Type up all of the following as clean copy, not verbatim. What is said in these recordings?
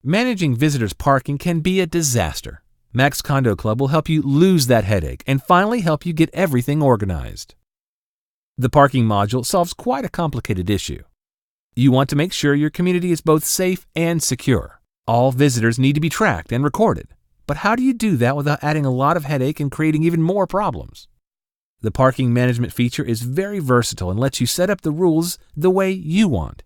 Managing visitors' parking can be a disaster. Max Condo Club will help you lose that headache and finally help you get everything organized. The parking module solves quite a complicated issue. You want to make sure your community is both safe and secure. All visitors need to be tracked and recorded. But how do you do that without adding a lot of headache and creating even more problems? The parking management feature is very versatile and lets you set up the rules the way you want.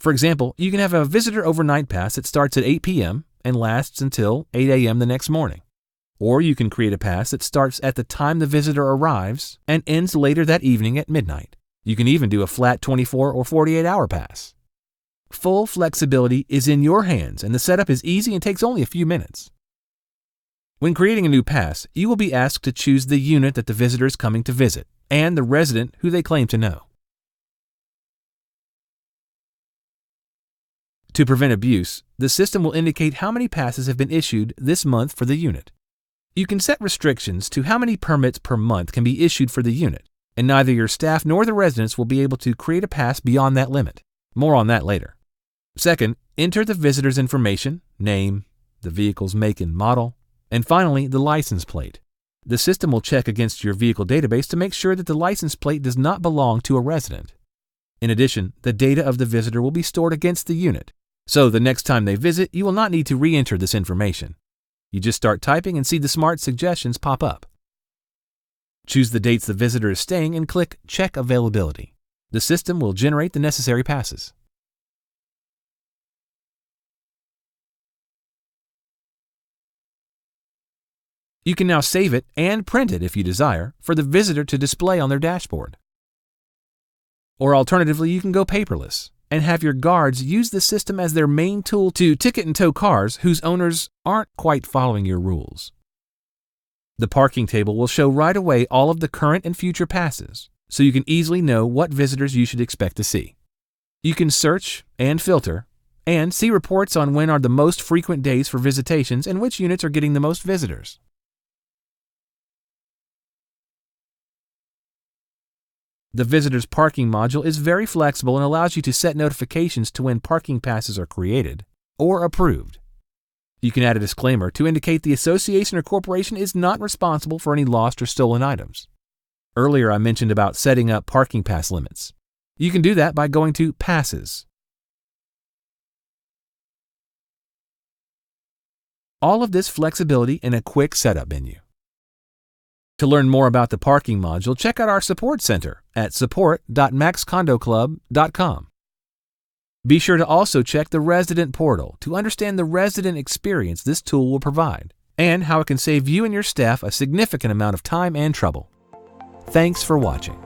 For example, you can have a visitor overnight pass that starts at 8 p.m. and lasts until 8 a.m. the next morning. Or you can create a pass that starts at the time the visitor arrives and ends later that evening at midnight. You can even do a flat 24 or 48-hour pass. Full flexibility is in your hands, and the setup is easy and takes only a few minutes. When creating a new pass, you will be asked to choose the unit that the visitor is coming to visit and the resident who they claim to know. To prevent abuse, the system will indicate how many passes have been issued this month for the unit. You can set restrictions to how many permits per month can be issued for the unit, and neither your staff nor the residents will be able to create a pass beyond that limit. More on that later. Second, enter the visitor's information, name, the vehicle's make and model, and finally, the license plate. The system will check against your vehicle database to make sure that the license plate does not belong to a resident. In addition, the data of the visitor will be stored against the unit, so the next time they visit, you will not need to re-enter this information. You just start typing and see the smart suggestions pop up. Choose the dates the visitor is staying and click Check Availability. The system will generate the necessary passes. You can now save it and print it if you desire for the visitor to display on their dashboard. Or alternatively, you can go paperless and have your guards use the system as their main tool to ticket and tow cars whose owners aren't quite following your rules. The parking table will show right away all of the current and future passes, so you can easily know what visitors you should expect to see. You can search and filter and see reports on when are the most frequent days for visitations and which units are getting the most visitors. The visitor's parking module is very flexible and allows you to set notifications to when parking passes are created or approved. You can add a disclaimer to indicate the association or corporation is not responsible for any lost or stolen items. Earlier I mentioned about setting up parking pass limits. You can do that by going to Passes. All of this flexibility in a quick setup menu. To learn more about the parking module, check out our support center at support.maxcondoclub.com. Be sure to also check the resident portal to understand the resident experience this tool will provide and how it can save you and your staff a significant amount of time and trouble. Thanks for watching.